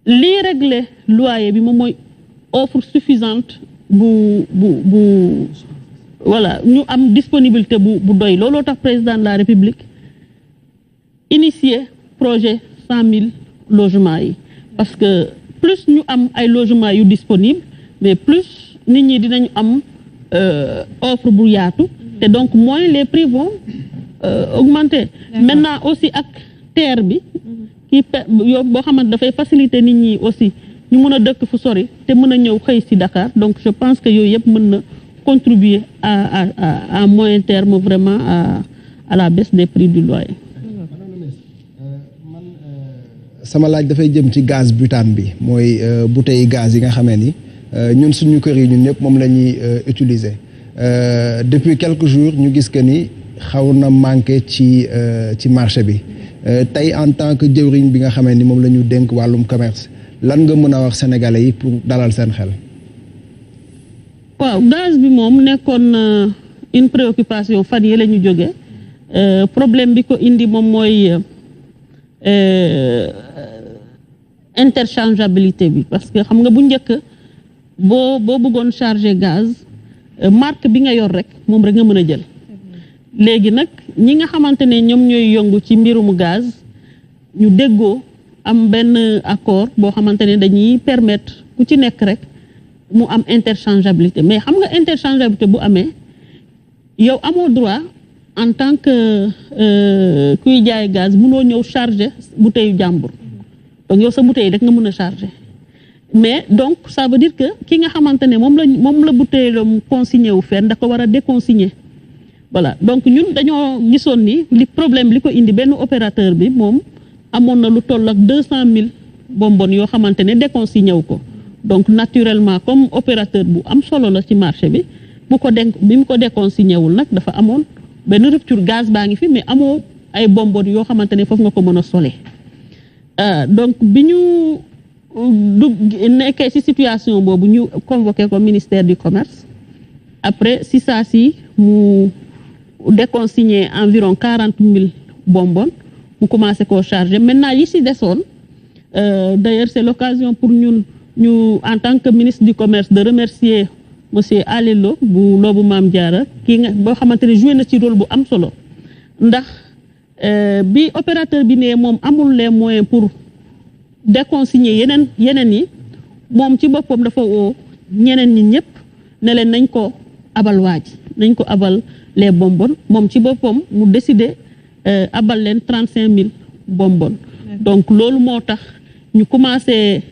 lii régler loyer bi moom mooy offre suffisante bu voilà ñu am disponibilité bu doy looloo tax président de la République initier projet 100 000 logements yi parce que plus ñu am ay logements yu disponible mais plus nit ñi dinañu am offre bu yaatu te donc moins les prix vont augmenter. Maintenant aussi ak terre bi kii yow boo xamante dafay faciliter nit ñi aussi ñu mën a dëkk fu sori te mën a ñëw xëy ci Dakar donc je pense que yooyu yëpp mën na contribuer à moyen terme vraiment à la baisse des prix du loyer. sama laaj dafay jëm ci gaz butane bi mooy bouteille gaz yi nga xamee ni ñun suñu kër yi ñun ñëpp moom la ñuy utiliser depuis quelques jours ñu gis que ni xaw na manqué ci marché bi tey en tant que jëwriñ bi nga xamee ni moom la ñu dénk wàllum commerce lan nga mën a wax sénégalais yi pour dalal seen xel. waaw gaz bi moom nekkoon une préoccupation fan yi la ñu jógee problème bi ko indi moom mooy interchangeabilité bi parce que xam nga bu njëkk boo bëggoon charger gaz marque bi nga yor rek moom rek nga mën a jël léegi nag ñi nga xamante ne ñoom ñooy yëngu ci mbirum gaz ñu déggoo am benn accord boo xamante ne dañuy permettre ku ci nekk rek mu am interchangeabilité mais xam nga interchangeabilité bu amee yow amoo droit en tant que kuy jaay gaz mënoo ñëw charger bouteille jàmbur donc yow sa bouteille rek nga mën a charger mais donc ça veut dire que ki nga xamante ne moom la bouteille la mu consigné wu fenn da ko war a déconsigner voilà donc ñun dañoo gisoon ni li problème li ko indi benn opérateur bi moom amoon na lu toll ak 200 000 bonbonnes yoo xamante ne déconsigné wu ko donc naturellement comme opérateur bu am solo la ci marché bi bi mu ko déconsigné wul nag dafa amoon benn rupture gaz baa ngi fi mais amoo ay bonbonnes yoo xamante ne foofu nga ko mën a solee donc bi ñu nekkee ci situation boobu ñu convoqué ko ministère du commerce après si saa si mu déconsigné environ 40 000 bonbonnes mu commencé koo charger maintenant yi ci desoon d'ailleurs c'est l'occasion pour ñun ñu en tant que ministre du commerce de remercier monsieur Ali Lo bu Loobu Maam Jaara kii nga boo xamante ne joué na ci rôle bu am solo ndax bi opérateur bi ne moom amul les moyens pour déconsigner yeneen yi moom ci boppam dafa woo ñeneen ñi ñëpp ne leen nañ ko abal nañ ko abal les bonbonnes moom ci boppam mu décider abal leen 35 000 bonbonnes donc loolu moo tax ñu commencé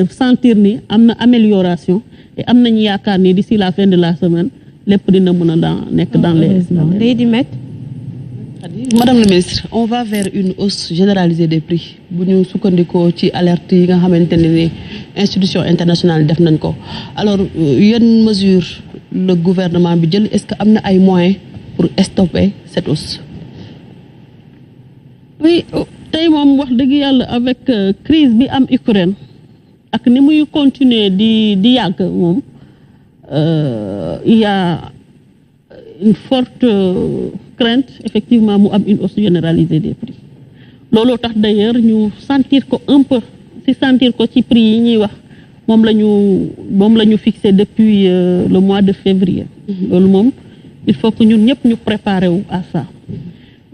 sentir ni am na amélioration et am nañu yaakaar ni d'ici la fin de la semaine lépp dina mën a nekk dans les Lady Met. Madame la ministre, on va vers une hausse généralisée des prix bu ñu sukkandikoo ci alerte yi nga xamante ne ni institution internationale def nañ ko alors yan mesure le gouvernement bi jël est-ce que am na ay moyens pour stopper cette hausse? Oui, tey moom wax dëgg yàlla avec crise bi am Ukraine ak ni muy continuer di yàgg moom il y a une forte crainte effectivement mu am une hausse généralisée des prix looloo tax d'ailleurs ñu sentir ko un peu sentir ko ci prix yi ñuy wax moom la ñu fixé depuis le mois de février loolu moom il faut que ñun ñëpp ñu préparer wu à ça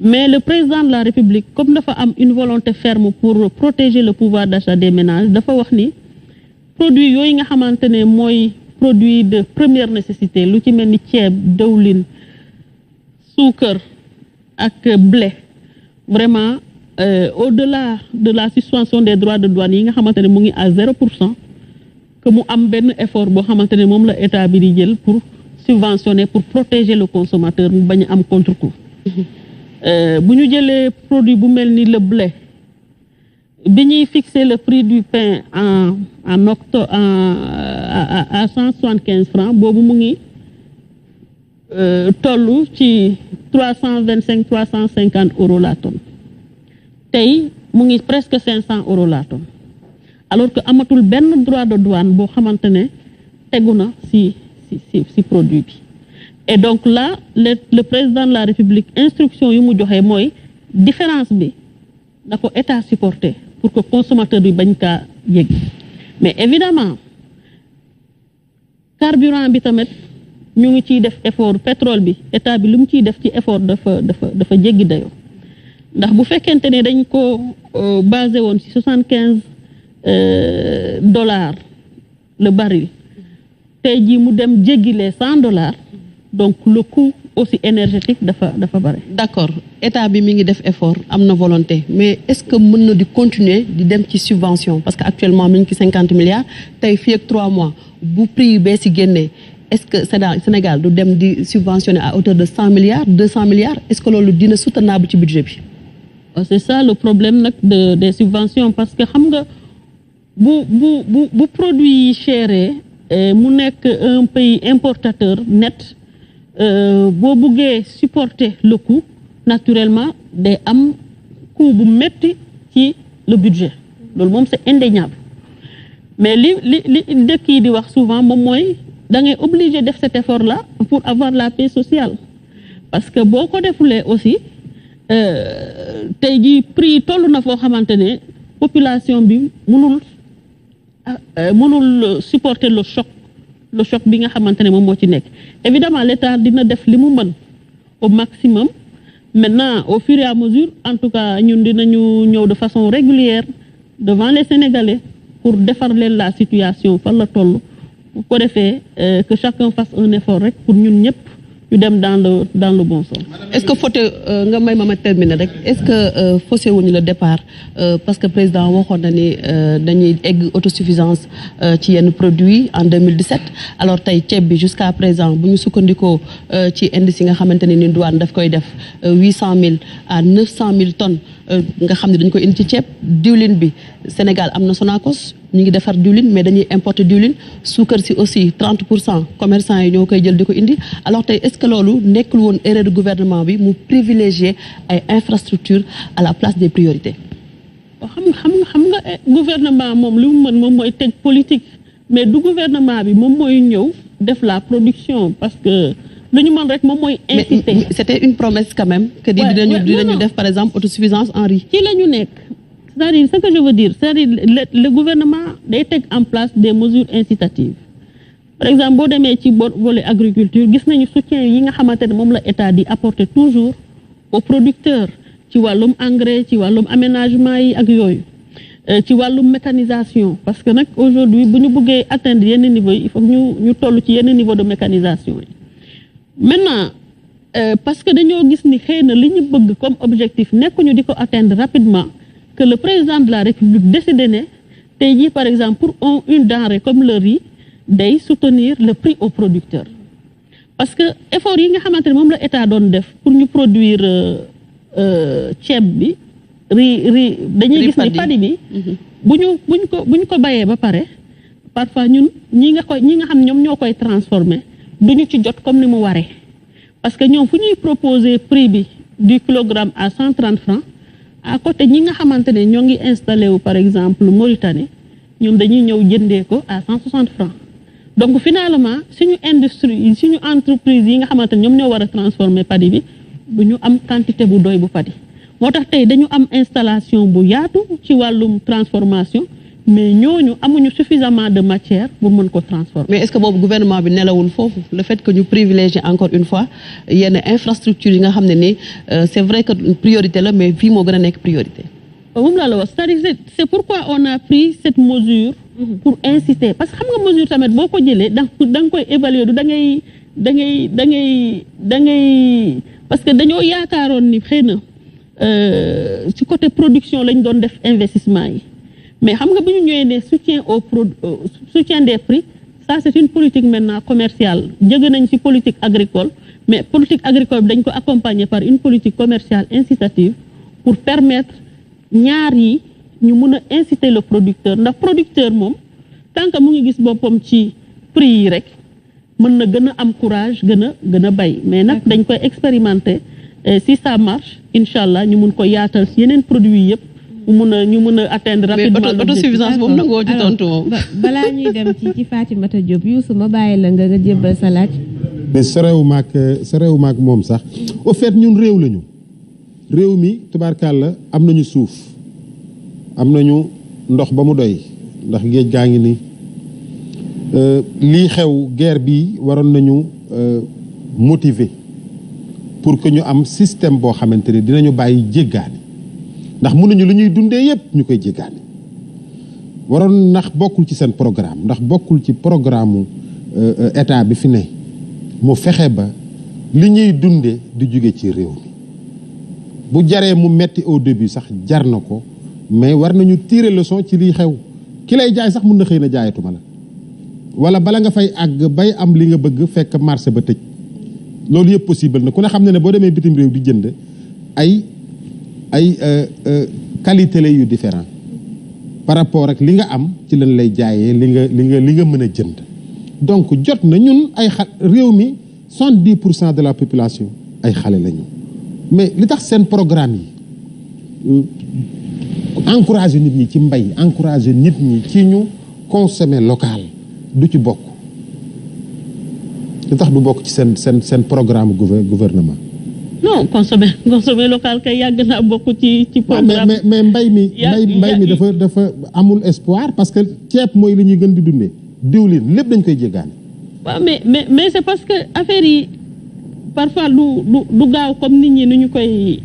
mais le président de la République comme dafa am une volonté ferme pour protéger le pouvoir d'achat des ménages dafa wax ni produit yooyu nga xamante ne mooy produit de première nécessité lu ci mel ni ceeb dëwlin suukar ak blé vraiment au-delà de la suspension des droits de douane yi nga xamante ne mu ngi à 0% que mu am benn effort boo xamante ne moom la état bi di jël pour subventionner pour protéger le consommateur mu bañ a am contre-coup bu ñu jëlee produit bu mel ni le blé bi ñuy fixer le prix du pain en octobre à 175 francs boobu mu ngi toll ci 325 350 euros la tonne tey mu ngi presque 500 euros la tonne alors que amatul benn droit de douane boo xamante ne tegu na ci produit bi et donc là le président de la République instruction yu mu joxe mooy différence bi na ko état supporter pour que consommateur bi bañ jéggi mais évidemment carburant bi tamit ñu ngi ciy def effort pétrole bi état bi lu mu ciy def ci effort dafa jéggi dayoo ndax bu fekkente ne dañ ko basé woon ci $75 le baril tey jii mu dem jéggi les $100 donc le coût aussi énergétique dafa bare. d'accord état bi mi ngi def effort am na volonté mais est-ce que mën na di continuer di dem ci subvention parce que actuellement mi ngi ci 50 milliards tey fii ak 3 mois bu prix yu bees yi génnee est-ce que Sénégal du dem di subventionner à hauteur de 100 milliards 200 milliards est-ce que loolu dina soutenable ci budget bi. c'est ça le problème nag des subventions parce que xam nga bu produit yi chéré mu nekk un pays importateur net. boo buggee supporter le coût naturellement day am coût bu métti ci le budget loolu moom c'est indéniable mais li dëkk yi di wax souvent moom mooy da ngay obligé def cet effort là pour avoir la paix sociale parce que boo ko defulee aussi tey jii prix yi toll na foo xamante ne population bi mënul supporter le choc bi nga xamante ne moom moo ci nekk évidemment l'État dina def li mu mën au maximum maintenant au fur et à mesure en tout cas ñun dinañu ñëw de façon régulière devant les Sénégalais pour defar leen la situation fan la toll bu ko defee que chacun fasse un effort rek pour ñun ñëpp ñu dem dans le bon sens. est-ce que fauté nga may ma terminer rek est-ce que faussé wuñu le départ parce que président waxoon na ni dañuy egg autosuffisance ci yenn produits en 2017 alors tey ceeb bi jusqu'à présent bu ñu sukkandikoo ci indice yi nga xamante ne ni douane daf koy def 800 000 à 900 000 tonnes nga xam ne dañ koy indi ci ceeb diwlin bi Sénégal am na Sonacos ñu ngi defar diwlin mais dañuy importer diwlin suukar si aussi 30% commerçants yi ñoo koy jël di ko indi alors tey est-ce que loolu nekkul woon erreur du gouvernement bi mu privilégier ay infrastructures à la place des priorités. xam nga gouvernement moom li mu mën moom mooy teg politique mais du gouvernement bi moom mooy ñëw def la production parce que lu ñu mën rek moom mooy inciter. mais c'était une promesse quand même. que dinañu def par exemple autosuffisance en riz. ci la ñu nekk. c'est-à-dire ce que je veux dire c'est-à-dire le gouvernement day teg en place des mesures incitatives par exemple boo demee ci volet agriculture gis nañu soutien yi nga xamante ne moom la état di apporter toujours aux producteurs ci wàllum engrais ci wàllum aménagement yi ak yooyu ci wàllum mécanisation parce que nag aujourd'hui bu ñu bëggee atteindre yenn niveau yi il faut ñu toll ci yenn niveau de mécanisation yi maintenant parce que dañoo gis ni xëy na li ñu bëgg comme objectif nekkuñu di ko atteindre rapidement que le président de la République décidé ne tey jii par exemple pour une denrée comme le riz day soutenir le prix aux producteurs parce que effort yi nga xamante ne moom la état doon def pour ñu produire ceeb bi riz dañuy gis ni padi bi buñ ko bayee ba pare parfois ñun ñi nga xam ñoom ñoo koy transformer duñu ci jot comme ni mu waree parce que ñoom fu ñuy proposer prix bi du kilogramme à 130 francs à côté ñi nga xamante ne ñoo ngi installé wu par exemple Mauritanie ñoom dañuy ñëw jëndee ko à 160 francs donc finalement suñu industrie suñu entreprise yi nga xamante ne ñoom ñoo war a transformer padi bi du ñu am quantité bu doy bu padi moo tax tey dañu am installation bu yaatu ci wàllum transformation mais ñooñu amuñu suffisamment de matière pour mën ko transformer. mais est-ce que boobu gouvernement bi nelawul foofu le fait que ñu privilégier encore une fois yenn infrastructure yi nga xam ne ni c'est vrai que priorité la mais fii moo gën a nekk priorité. moom laa la wax c'est-à-dire c'est pourquoi on a pris cette mesure. pour inciter parce que xam nga mesure tamit boo ko jëlee da nga koy évaluer du da ngay parce que dañoo yaakaaroon ni xëy na ci côté production lañ doon def investissement yi. mais xam nga bu ñu ñëwee ne soutien des prix ça c'est une politique maintenant commerciale jóge nañ ci politique agricole mais politique agricole bi dañ ko accompagner par une politique commerciale incitative pour permettre ñaar yi ñu mun a inciter le producteur ndax producteur moom tant que mu ngi gis boppam ci prix yi rek mën na gën a am courage gën a bay mais nag dañ koy expérimenter si ça marche incha allah ñu mun ko yaatal ci yeneen produits yëpp ñu mun a atteindre rapidement autosuffisance moom nangoo ci tontu moom. balaa ñuy dem ci Fatimata Diop Youssou ma bàyyi la nga jébbal sa laaj. mais sa réew maak moom sax au fait ñun réew lañu réew mi tubaarkàlla am nañu suuf am nañu ndox ba mu doy ndax géej gaa ngi nii lii xew guerre bi waroon nañu motiver pour que ñu am système boo xamante ni dinañu bàyyi jéggaani ndax mënuñu lu ñuy dundee yépp ñu koy jéggaani waroon ndax bokkul ci seen programme ndax bokkul ci programme état bi fi ne mu fexe ba li ñuy dundee di jóge ci réew mi bu jaree mu metti au début sax jar na ko mais war nañu tirer leçon ci liy xew ki lay jaay sax mun na xëy na jaayatuma la wala bala nga fay àgg bay am li nga bëgg fekk marché ba tëj loolu yëpp possible na ku ne xam ne boo demee bitim réew di jënd ay qualité lay yu différent par rapport ak li nga am ci lañ lay jaayee li nga mën a jënd donc jot na ñun ay réew mi 70% de la population ay xale lañu mais li tax seen programme yi encourager nit ñi ci mbay encourager nit ñi ci ñu consommer local du ci bokk li tax du bokk ci seen programme gouvernement. non consommer local kay yàgg naa bokk ci programme. mais mbay mi dafa amul espoir parce que ceeb mooy li ñuy gën di dundee diwlin lépp dañ koy jéggaani. waaw mais c'est parce que affaire yi parfois du gaaw comme nit ñi nu ñu koy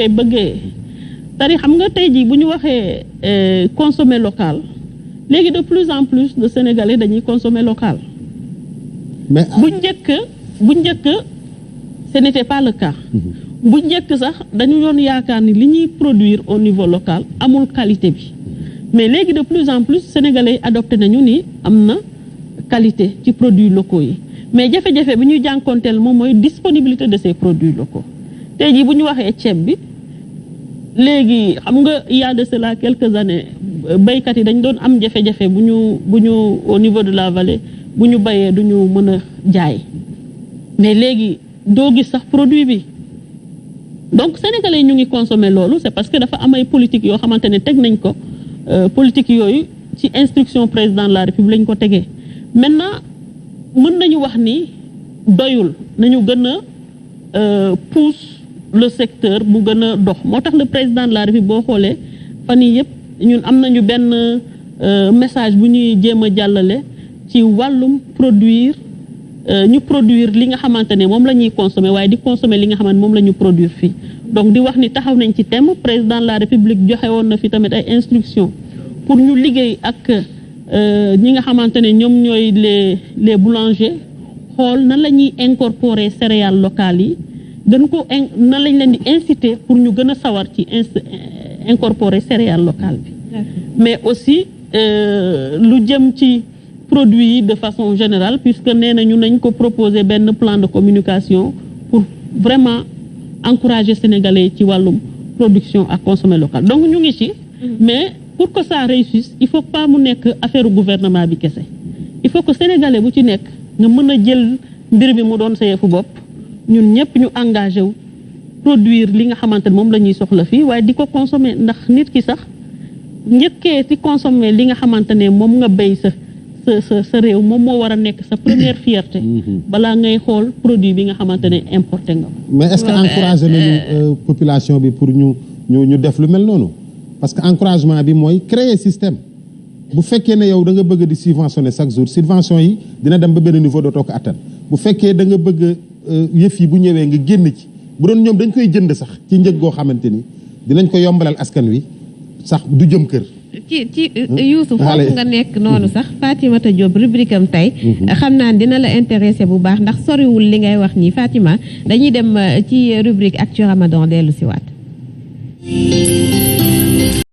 bëggee tari xam nga tey jii bu ñu waxee consommer local léegi de plus en plus de Sénégalais dañuy consommer local. mais bu njëkk ce n'était pas le cas. bu njëkk sax dañu doon yaakaar ni li ñuy produire au niveau local amul qualité bi mais léegi de plus en plus Sénégalais adopté nañu ni am na qualité ci produits locaux yi mais jafe-jafe bi ñuy jànkonteel moom mooy disponibilité de ces produits locaux tey jii bu ñu waxee ceeb bi léegi xam nga il y a de cela quelques années béykat yi dañ doon am jafe-jafe bu ñu au niveau de la vallée bu ñu bayee du ñu mën a jaay mais léegi doo gis sax produit bi donc sénégalais ñu ngi consommer loolu c'est parce que dafa am ay politique yoo xamante ne teg nañ ko politique yooyu ci instruction président de la république lañ ko tegee maintenant mën nañu wax ni doyul nañu gën a pousse le secteur bu gën a dox moo tax le président de la république boo xoolee fan yii yëpp ñun am nañu benn message bu ñuy jéem a jàllale ci wàllum produire ñu produire li nga xamante ne moom la ñuy consommer waaye di consommer li nga xamante moom la ñu produire fii donc di wax ni taxaw nañ ci thème président de la république joxe woon na fi tamit ay instructions pour ñu liggéey ak ñi nga xamante ne ñoom ñooy les boulangers xool nan la ñuy incorporer céréales locales yi gën ko nan lañ leen di inciter pour ñu gën a sawar ci incorporer céréales locales bi mais aussi lu jëm ci produits yi de façon générale puisque nee na ñu nañ ko proposer benn plan de communication pour vraiment encourager sénégalais ci wàllum production ak consommer local donc ñu ngi ci mais pour que ça réussisse il faut pas mu nekk affaire gouvernement bi kese il faut que sénégalais bu ci nekk nga mën a jël mbir bi mu doon sa yëfu bopp ñun ñëpp ñu engagé wu produire li nga xamante ne moom la ñuy soxla fii waaye di ko consommer ndax nit ki sax njëkkee ci consommer li nga xamante ne moom nga béy sa réew moom moo war a nekk sa première fierté balaa ngay xool produit bi nga xamante ne importé nga ko. mais est-ce que encouragé nañu population bi pour ñu def lu mel noonu parce que encouragement bi mooy créer système bu fekkee ne yow da nga bëgg di subventionner chaque jour subvention yi dina dem ba benn niveau dootoo ko attan bu fekkee da nga bëgg yëf yi bu ñëwee nga génn ci bu doon ñoom dañ koy jënd sax ci njëg goo xamante ni dinañ ko yombalal askan wi sax du jëm kër. ci Youssou foofu nga nekk noonu sax Fatimata Diop rubrique am tey xam naa dina la intéressé bu baax ndax soriwul li ngay wax nii Fatima dañuy dem ci rubrique Actu Ramadan dellu si waat